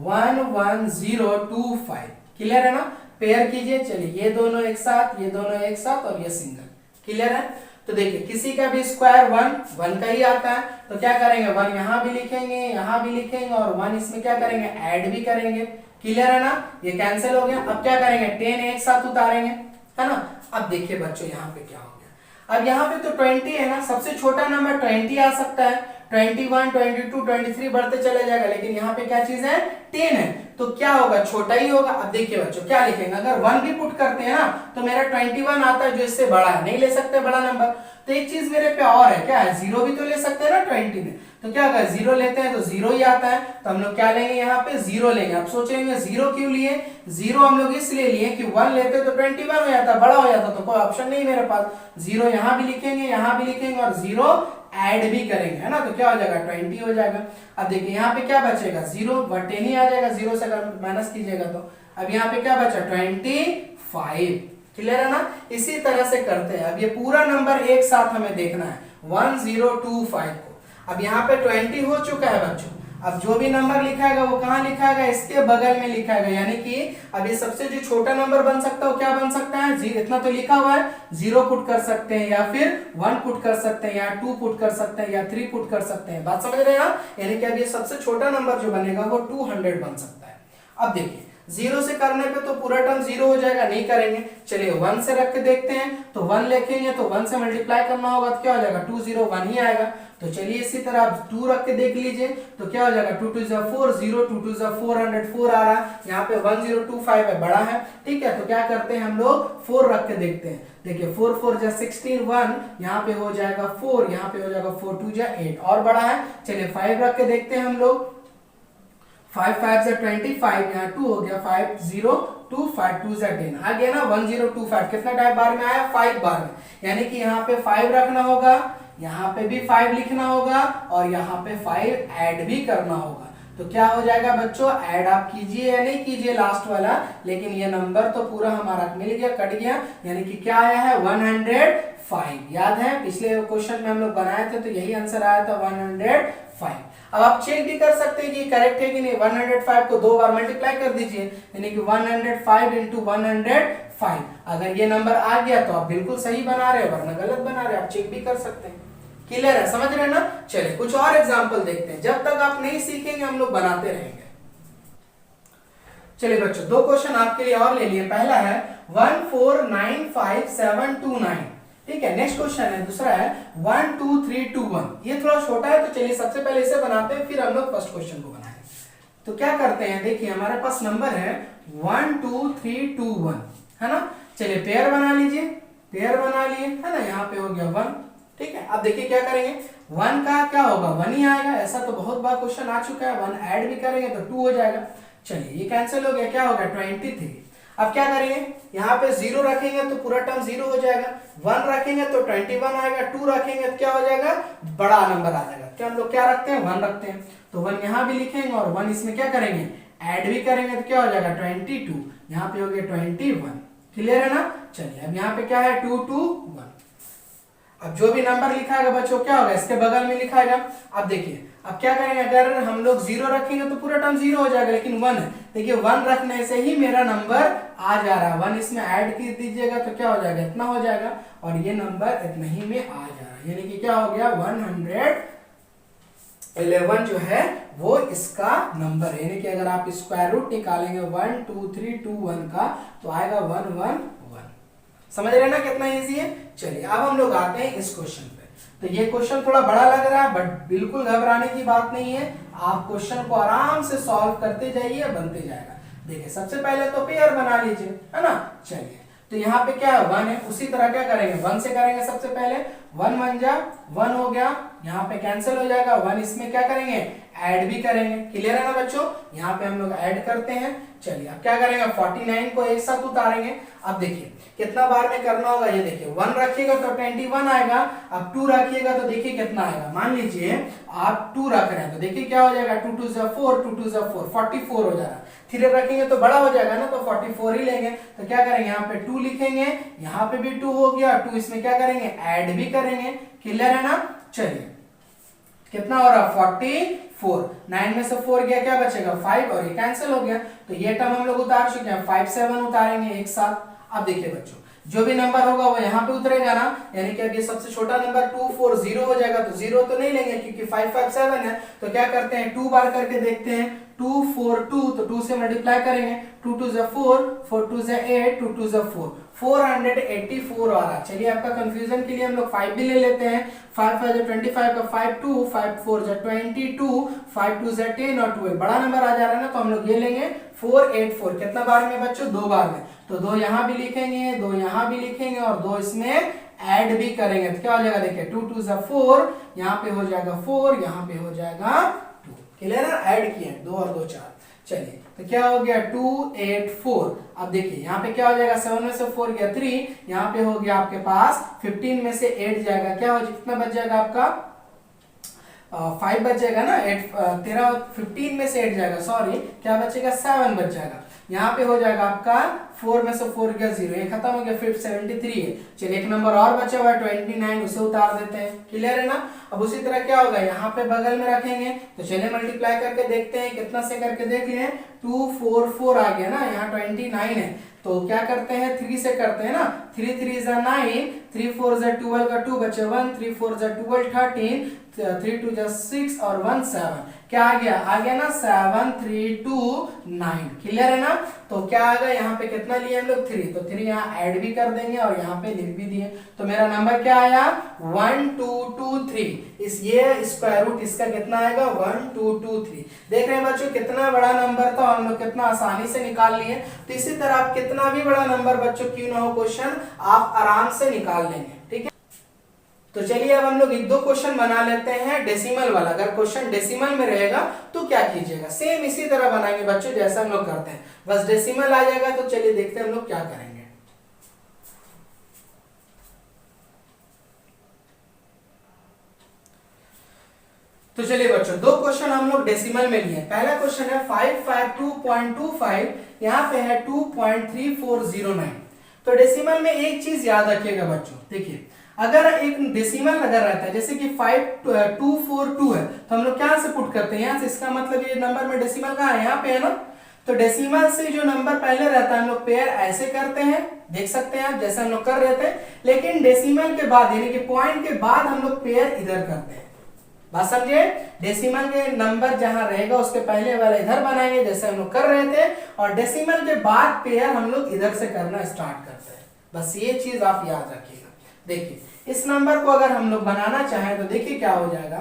11025। क्लियर है ना? पेयर कीजिए। चलिए ये दोनों एक साथ, ये दोनों एक साथ और ये सिंगल। क्लियर है? तो देखिए किसी का भी स्क्वायर 1 का ही आता है, तो क्या करेंगे 1 यहाँ भी लिखेंगे, यहाँ भी लिखेंगे और 1 इसमें क्या करेंगे ऐड भी करेंगे। क्लियर है ना? ये कैंसिल हो गया। अब क्या करेंगे 10 एक साथ उतारेंगे, है ना। अब देखिए बच्चों यहाँ पे क्या हो गया, अब यहाँ पे तो 20 है ना, सबसे छोटा नंबर 20 आ सकता है, 21 22 23 बढ़ते चले जाएगा, लेकिन यहाँ पे क्या चीज है 10 है, तो क्या होगा छोटा ही होगा। अब देखिए बच्चों क्या लिखेंगे, अगर 1 भी पुट करते हैं ना तो मेरा 21 आता है जो इससे बड़ा है, नहीं ले सकते बड़ा नंबर। तो एक चीज मेरे पे और है, क्या है 0 भी तो ले सकते हैं ना 20 में, तो क्या अगर 0 लेते हैं तो 0 ही आता है, तो हम लोग क्या लेंगे यहाँ पे 0 लेंगे। अब सोचेंगे 0 क्यों लिए, 0 हम लोग इसलिए लिए कि 1 लेते तो 21 हो जाता, बड़ा हो जाता, तो कोई ऑप्शन नहीं मेरे पास। 0 यहाँ भी लिखेंगे, यहाँ भी लिखेंगे और 0 ऐड भी करेंगे, है ना, तो क्या हो जाएगा 20 हो जाएगा। अब देखिए यहाँ पे क्या बचेगा 0, 10 ही आ जाएगा, 0 से अगर माइनस कीजिएगा तो। अब यहाँ पे क्या बचा 25। क्लियर है ना? इसी तरह से करते हैं। अब ये पूरा नंबर एक साथ हमें देखना है 1025 को। अब यहाँ पे 20 हो चुका है बच्चों, अब जो भी नंबर लिखाएगा वो कहाँ लिखाएगा, इसके बगल में लिखाएगा, यानी कि अब ये सबसे जो छोटा नंबर बन सकता है वो क्या बन सकता है, इतना तो लिखा हुआ है, 0 पुट कर सकते हैं या फिर 1 पुट कर सकते हैं या 2 पुट कर सकते हैं या 3 पुट कर सकते हैं। बात समझ रहे हैं ना? यानी कि अब ये सबसे छोटा नंबर जो बनेगा वो 200 बन सकता है। अब देखिए 0 से करने पे तो पूरा टर्म 0 हो जाएगा, नहीं करेंगे। चलिए 1 से रख के देखते हैं, तो 1 लिखेंगे तो 1 से मल्टीप्लाई करना होगा तो क्या हो जाएगा 201 ही आएगा। तो चलिए इसी तरह आप 2 रख के देख लीजिए, तो क्या हो जाएगा 2 2 4 0, 2 2 404 आ रहा है, यहाँ पे 1025 है, बड़ा है, ठीक है। तो क्या करते हैं हम लोग 4 रख के देखते हैं। देखिए 4 4 जा 16, 1 यहाँ पे हो जाएगा 4, यहाँ पे हो जाएगा 4 2 जा 8 और बड़ा है। चलिए 5 रख के देखते हैं हम लोग, 5 5 जा 25, यहाँ 2 हो गया, 5 0 2 5 2 जा 10 आ गया ना 1025। कितना टाइप बार में आया 5 बार में, यानी कि यहाँ पे 5 रखना होगा, यहाँ पे भी 5 लिखना होगा और यहाँ पे 5 ऐड भी करना होगा। तो क्या हो जाएगा बच्चों, ऐड आप कीजिए या नहीं कीजिए लास्ट वाला, लेकिन ये नंबर तो पूरा हमारा मिल गया, कट गया, यानी कि क्या आया है 105। याद है पिछले क्वेश्चन में हम लोग बनाए थे तो यही आंसर आया था 105। अब आप चेक भी कर सकते हैं कि करेक्ट है कि नहीं। 105 को 2 बार मल्टीप्लाई कर दीजिए, यानी कि 105 इंटू 105। अगर ये नंबर आ गया तो आप बिल्कुल सही बना रहे हो, वरना गलत बना रहे हो। आप चेक भी कर सकते हैं। क्लियर है, समझ रहे हैं ना। चलिए कुछ और एग्जांपल देखते हैं। जब तक आप नहीं सीखेंगे हम लोग बनाते रहेंगे। चलिए बच्चों, दो क्वेश्चन आपके लिए और ले लिए। पहला है 1495729, ठीक है। नेक्स्ट क्वेश्चन है, दूसरा है 12321। ये थोड़ा छोटा है, तो चलिए सबसे पहले इसे बनाते हैं, फिर हम लोग फर्स्ट क्वेश्चन को बनाएंगे। तो क्या करते हैं, देखिए हमारे पास नंबर है 12321, है ना। चलिए पेयर बना लीजिए, पेयर बना लिए, है ना। यहाँ पे हो गया 1, ठीक है। अब देखिए क्या करेंगे, 1 का क्या होगा, 1 ही आएगा। ऐसा तो बहुत बार क्वेश्चन आ चुका है। 1 ऐड भी करेंगे तो 2 हो जाएगा। चलिए ये कैंसिल हो गया, क्या होगा 23। अब क्या करेंगे, यहाँ पे 0 रखेंगे तो पूरा टर्म 0 हो जाएगा। 1 रखेंगे तो 21 आएगा। 2 रखेंगे तो क्या हो जाएगा, बड़ा नंबर आ जाएगा। तो हम लोग क्या रखते हैं, 1 रखते हैं। तो 1 यहाँ भी लिखेंगे और 1 इसमें क्या करेंगे, ऐड भी करेंगे तो क्या हो जाएगा 22। यहाँ पे हो गया 21। क्लियर है ना। चलिए अब यहाँ पे क्या है 221। अब जो भी नंबर लिखाएगा बच्चों क्या होगा, इसके बगल में लिखाएगा। अब देखिए अब क्या करेंगे, अगर हम लोग 0 रखेंगे तो पूरा टर्म 0 हो जाएगा, लेकिन 1 है। देखिए 1 रखने से ही मेरा नंबर आ जा रहा है। 1 इसमें ऐड कर दीजिएगा तो क्या हो जाएगा, इतना हो जाएगा। और ये नंबर इतना ही में आ जा रहा है, यानी कि क्या हो गया 111 जो है वो इसका नंबर है। यानी कि अगर आप स्क्वायर रूट निकालेंगे 12321 का तो आएगा 111। समझ रहे हैं ना कितना इजी है। चलिए अब हम लोग आते हैं इस क्वेश्चन पे। तो ये क्वेश्चन थोड़ा बड़ा लग रहा है, बट बिल्कुल घबराने की बात नहीं है। आप क्वेश्चन को आराम से सॉल्व करते जाइए, बनते जाएगा। देखिए सबसे पहले तो पेयर बना लीजिए, है ना। चलिए तो यहाँ पे क्या है 1 है, उसी तरह क्या करेंगे 1 से करेंगे सबसे पहले। 1 1 जा 1 हो गया, यहाँ पे कैंसिल हो जाएगा। 1 इसमें क्या करेंगे, ऐड भी करेंगे। क्लियर है ना बच्चों, यहाँ पे हम लोग ऐड करते हैं। चलिए अब क्या करेंगे, 49 को एक साथ उतारेंगे। अब देखिए कितना बार में करना होगा, ये देखिए 1 रखिएगा तो 21 आएगा। अब 2 रखिएगा तो देखिए कितना आएगा। मान लीजिए आप 2 रख रहे हैं तो देखिए क्या हो जाएगा, 2 2 जा 4, 2 2 जा 4, 44 हो जाएगा। 3 रखेंगे तो बड़ा हो जाएगा ना, तो 44 ही लेंगे। तो क्या करेंगे, यहाँ पे 2 लिखेंगे, यहाँ पे भी 2 हो गया। 2 इसमें क्या करेंगे, ऐड भी करेंगे। क्लियर है ना। चलिए कितना हो रहा 44। 9 में से 4 गया, क्या बचेगा 5, और ये कैंसिल हो गया। तो ये टर्म हम लोग उतार चुके हैं। 5 7 उतारेंगे एक साथ। अब देखिए बच्चों जो भी नंबर होगा वो यहाँ पे उतरेगा ना, यानी कि अब ये सबसे छोटा नंबर 240 हो जाएगा। तो 0 तो नहीं लेंगे क्योंकि 5 5 7 है। तो क्या करते हैं 2 बार करके देखते हैं। 2 4 2, तो 2 से मल्टीप्लाई करेंगे। 2 2 जा 4, 4 2 जा 8, 2 2 जा 4, 484 आ रहा। चलिए आपका कंफ्यूजन के लिए हम लोग 5 भी ले लेते हैं। 5 5 जा 25 का 5 2, 5 4 जा 22, 5 2 जा 10 और 12 बड़ा नंबर आ जा रहा है ना, तो हम लोग ये लेंगे 484। कितना बार में बच्चों, 2 बार में। तो 2 यहाँ भी लिखेंगे, 2 यहाँ भी लिखेंगे और 2 इसमें ऐड भी करेंगे। तो क्या हो जाएगा, देखिए 2 2 जा 4, यहाँ पे हो जाएगा 4, यहाँ पे हो जाएगा 2। क्लियर है, ऐड किए 2 और 2 4। चलिए तो क्या हो गया 284। अब देखिए यहाँ पे क्या हो जाएगा, 7 में से 4 गया 3, यहाँ पे हो गया आपके पास 15 में से 8 जाएगा, क्या हो कितना बच जाएगा आपका 5 बच जाएगा ना। 15 में से 8 जाएगा, सॉरी क्या बचेगा 7 बच जाएगा। यहाँ पे हो जाएगा आपका 4 में से 4 गया 0, ये खत्म हो गया, फिर 73 है। चलिए एक नंबर और बचा हुआ है 29, उसे उतार देते हैं। क्लियर है ना। अब उसी तरह क्या होगा, यहाँ पे बगल में रखेंगे। तो चलिए मल्टीप्लाई करके देखते हैं कितना से करके देख लिए। 244 आ गया ना, यहाँ 29 है। तो क्या करते हैं 3 से करते हैं ना। 3 3 जा 9, 3 4 जा 12 का 2 बचे 1, 3 4 जा 12 13, 3 2 जा 6 और 1 7। क्या आ गया ना 7 3 2 9। क्लियर है ना। तो क्या आ गया, यहाँ पे कितना लिए हम लोग 3, तो 3 यहाँ ऐड भी कर देंगे और यहाँ पे लिख भी दिए। तो मेरा नंबर क्या आया 1223। ये स्क्वायर रूट इसका कितना आएगा 1223। देख रहे हैं बच्चों कितना बड़ा नंबर था, हम लोग कितना आसानी से निकाल लिए। तो इसी तरह आप कितना भी बड़ा नंबर बच्चों क्यों ना हो क्वेश्चन आप आराम से निकाल लेंगे। ठीक है, तो चलिए अब हम लोग 1 2 क्वेश्चन बना लेते हैं डेसिमल वाला। अगर क्वेश्चन डेसिमल में रहेगा तो क्या कीजिएगा, सेम इसी तरह बनाएंगे बच्चों जैसा हम लोग करते हैं, बस डेसिमल आ जाएगा। तो चलिए देखते हैं हम लोग क्या करेंगे। तो चलिए बच्चों 2 क्वेश्चन हम लोग डेसिमल में लिए। पहला क्वेश्चन है 552.25, यहाँ पे है 2.3409। तो डेसिमल में एक चीज याद रखिएगा बच्चों, देखिए अगर एक डेसिमल अगर रहता है जैसे कि 5242 है तो हम लोग क्या से पुट करते हैं, यहाँ से, इसका मतलब ये नंबर में डेसिमल कहाँ है, यहाँ पे है ना। तो डेसिमल से जो नंबर पहले रहता है हम लोग पेयर ऐसे करते हैं, देख सकते हैं आप जैसे हम लोग कर रहे थे। लेकिन डेसिमल के बाद यानी कि पॉइंट के बाद हम लोग पेयर इधर करते हैं, बात समझे। डेसिमल के नंबर जहां रहेगा उसके पहले वाला इधर बनाएंगे जैसे हम लोग कर रहे थे, और डेसिमल के बाद पेयर हम लोग इधर से करना स्टार्ट करते हैं। बस ये चीज आप याद रखिएगा। देखिए इस नंबर को अगर हम लोग बनाना चाहें तो देखिए क्या हो जाएगा,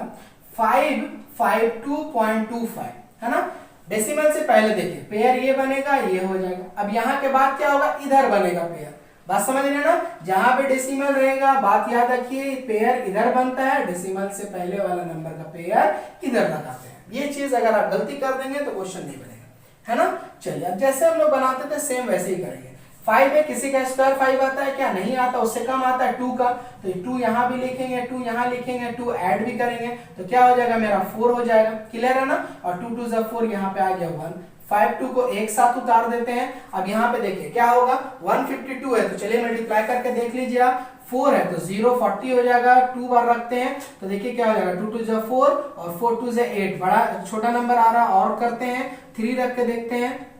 552.25 है ना। डेसिमल से पहले देखिए पेयर ये बनेगा, ये हो जाएगा। अब यहाँ के बाद क्या होगा, इधर बनेगा पेयर, बात समझ रहे ना। जहां पे डेसिमल रहेगा बात याद रखिए, पेयर इधर बनता है, डेसिमल से पहले वाला नंबर का पेयर इधर लगाते हैं। ये चीज अगर आप गलती कर देंगे तो क्वेश्चन नहीं बनेगा, है ना। चलिए अब जैसे हम लोग बनाते थे सेम वैसे ही करेंगे। 5 है, किसी का स्क्वायर 5 आता है क्या, नहीं आता, उससे कम आता है 2 का, तो 2 यहाँ भी लिखेंगे, 2 यहाँ लिखेंगे, 2 ऐड भी करेंगे तो क्या हो जाएगा मेरा 4 हो जाएगा, क्लियर है ना। और 2 2 जा 4, यहाँ पे आ गया 1, 5 2 को एक साथ उतार देते हैं। अब यहाँ पे देखिए क्या होगा, 152 है तो चलिए मल्टीप्लाई करके देख लीजिए आप, 4 है तो 0 40 हो जाएगा, 2 बार रखते हैं तो देखिए क्या हो जाएगा, 2 2 जा 4 और 4 2 जा 8, बड़ा छोटा नंबर आ रहा और करते हैं, 3 रख के देखते हैं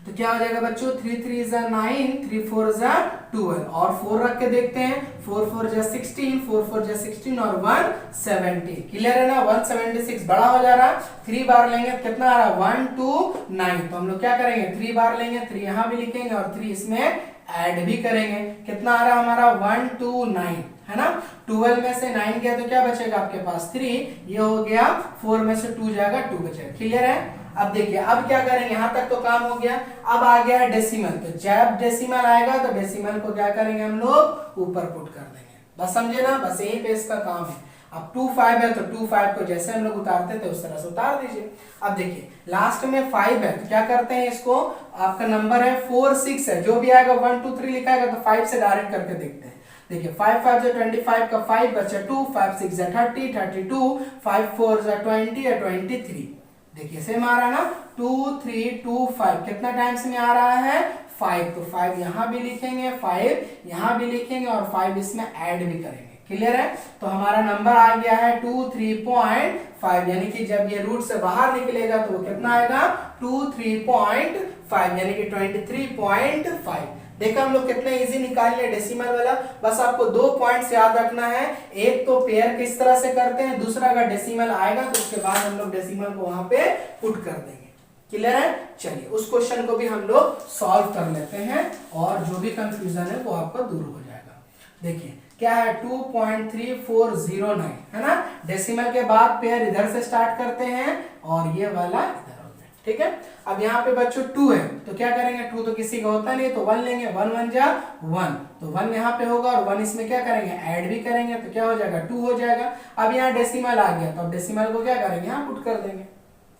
तो क्या हो जाएगा बच्चों, 3 3 जा 9, 3 4 जा 12 और 4 रख के देखते हैं, 4 4 जा 16, 4 4 जा 16 और 170, क्लियर है ना। 176 बड़ा हो जा रहा, 3 बार लेंगे कितना आ रहा, 1 2 9, तो हम लोग क्या करेंगे 3 बार लेंगे, 3 यहाँ भी लिखेंगे और 3 इसमें ऐड भी करेंगे, कितना आ रहा हमारा 1 2 9 है ना। 12 में से 9 गया तो क्या बचेगा आपके पास 3, ये हो गया, 4 में से 2 जाएगा 2 बचेगा, क्लियर है। अब देखिए अब क्या करेंगे, यहां तक तो काम हो गया, अब आ गया डेसिमल, तो जब डेसिमल आएगा तो डेसिमल को क्या करेंगे हम लोग ऊपर पुट कर देंगे, बस समझे ना, बस यही पे इसका काम है। अब 2 5 है तो 2 5 को जैसे हम लोग उतारते थे उस तरह से उतार दीजिए। अब देखिए लास्ट में 5 है तो क्या करते हैं, इसको आपका नंबर है 4 6 है, जो भी आएगा 1 2 3 लिखा है तो 5 से डायरेक्ट करके देखते हैं। देखिए 5 5 जा 25 का 5 बचा 2, 5 6 जा 30 32, 5 4 जा 20 या 23, देखिए सेम आ रहा ना, 2 3 2 5 कितना टाइम्स में आ रहा है 5, तो 5 यहाँ भी लिखेंगे, 5 यहाँ भी लिखेंगे और 5 इसमें ऐड भी करेंगे, क्लियर है। तो हमारा नंबर आ गया है 23.5, यानी कि जब ये रूट से बाहर निकलेगा तो वो कितना आएगा 23.5 यानी कि 23.5। देखा हम लोग कितने इजी निकाल लिया डेसिमल वाला। बस आपको 2 पॉइंट्स याद रखना है, एक तो पेयर किस तरह से करते हैं, दूसरा अगर डेसिमल आएगा तो उसके बाद हम लोग डेसिमल को वहां पे पुट कर देंगे, क्लियर है। चलिए उस क्वेश्चन को भी हम लोग सॉल्व कर लेते हैं और जो भी कंफ्यूजन है वो आपका दूर हो जाएगा। देखिए क्या है 2.3409 है ना, डेसिमल के बाद पेयर इधर से स्टार्ट करते हैं और ये वाला इधर हो गया, ठीक है। अब यहाँ पे बच्चों 2 है तो क्या करेंगे, 2 तो किसी का होता नहीं तो 1 लेंगे, 1 1 जा 1, तो 1 यहाँ पे होगा और 1 इसमें क्या करेंगे ऐड भी करेंगे तो क्या हो जाएगा 2 हो जाएगा। अब यहाँ डेसिमल आ गया तो अब डेसिमल को क्या करेंगे यहाँ पुट कर देंगे,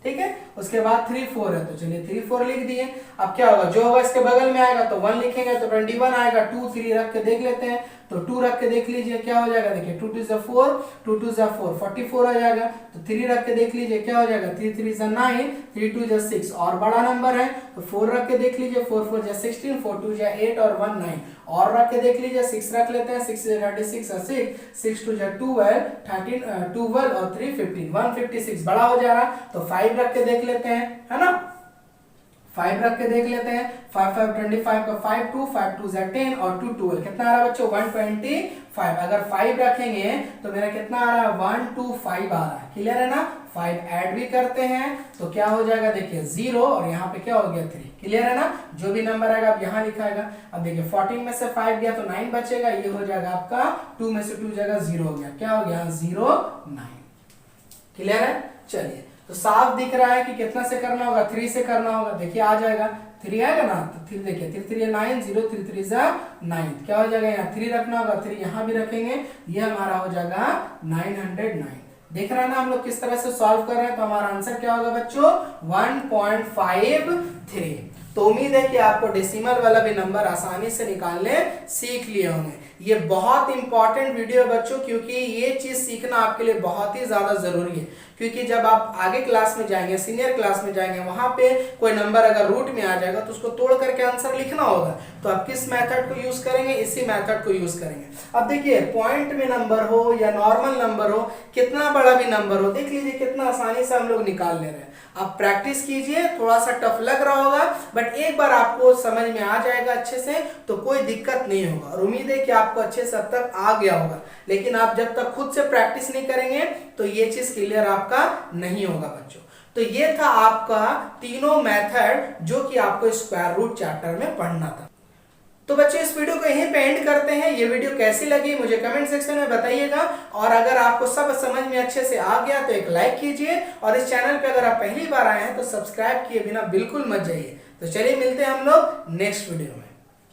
ठीक है। उसके बाद 3 4 है तो चलिए 3 4 लिख दिए। अब क्या होगा, जो होगा इसके बगल में आएगा तो 1 लिखेंगे तो 21 आएगा, 2 3 रख के देख लेते हैं तो 2 रख के देख लीजिए क्या हो जाएगा, देखिए 2 2 जा 4, 2 2 जा 4 44 हो जाएगा, तो 3 रख के देख लीजिए क्या हो जाएगा, 3 3 जा 9, 3 2 जा 6 और बड़ा नंबर है तो 4 रख के देख लीजिए, 4 4 जा 16, 4 2 जा 8 और 1 9 और रख के देख लीजिए, 6 रख लेते हैं, 6 जा 36 और 6 2 जा 12, 13 12 और 3 15, 156 बड़ा हो जा रहा तो 5 रख के देख लेते हैं, है ना। 5 रख के देख लेते हैं, 5 5 25 का 5 2 5 2 जा 10 और 2 12 कितना आ रहा है बच्चों 125। अगर 5 रखेंगे तो मेरा कितना आ रहा है 125 आ रहा है, क्लियर है ना। 5 ऐड भी करते हैं तो क्या हो जाएगा, देखिए 0 और यहाँ पे क्या हो गया 3, क्लियर है ना। जो भी नंबर आएगा अब यहाँ लिखाएगा। अब देखिए 14 में से 5 गया तो 9 बचेगा, ये हो जाएगा आपका 2 में से 2 जाएगा 0 हो गया, क्या हो गया 0 9, क्लियर है। चलिए तो साफ दिख रहा है कि कितना से करना होगा, 3 से करना होगा, देखिए आ जाएगा 3 आएगा ना, तो 3 देखिए 3 3 9 0 3 3 जा 9, क्या हो जाएगा यहाँ 3 रखना होगा, 3 यहाँ भी रखेंगे, ये हमारा हो जाएगा 909। देख रहे हैं ना हम लोग किस तरह से सॉल्व कर रहे हैं, तो हमारा आंसर क्या होगा बच्चों 1.53। तो उम्मीद है कि आपको डेसिमल वाला भी नंबर आसानी से निकालने सीख लिए होंगे। ये बहुत इंपॉर्टेंट वीडियो है बच्चों, क्योंकि ये चीज सीखना आपके लिए बहुत ही ज्यादा जरूरी है, क्योंकि जब आप आगे क्लास में जाएंगे, सीनियर क्लास में जाएंगे, वहां पे कोई नंबर अगर रूट में आ जाएगा तो उसको तोड़ करके आंसर लिखना होगा। तो आप किस मेथड को यूज करेंगे? इसी मेथड को यूज करेंगे। अब देखिए, पॉइंट में नंबर हो या नॉर्मल नंबर हो, कितना बड़ा भी नंबर हो, देख लीजिए कितना आसानी से हम लोग निकाल ले रहे हैं। आप प्रैक्टिस कीजिए, थोड़ा सा टफ लग रहा होगा, बट एक बार आपको समझ में आ जाएगा अच्छे से तो कोई दिक्कत नहीं होगा। और उम्मीद है कि आपको अच्छे से अब तक आ गया होगा। लेकिन आप जब तक खुद से प्रैक्टिस नहीं करेंगे तो ये चीज क्लियर आपका नहीं होगा बच्चों। तो ये था आपका तीनों मेथड जो कि आपको स्क्वायर रूट चैप्टर में पढ़ना था। तो बच्चों, इस वीडियो को यहीं पे एंड करते हैं। ये वीडियो कैसी लगी मुझे कमेंट सेक्शन में बताइएगा। और अगर आपको सब समझ में अच्छे से आ गया तो एक लाइक कीजिए, और इस चैनल पे अगर आप पहली बार आए हैं तो सब्सक्राइब किए बिना बिल्कुल मत जाइए। तो चलिए मिलते हैं हम लोग नेक्स्ट वीडियो में।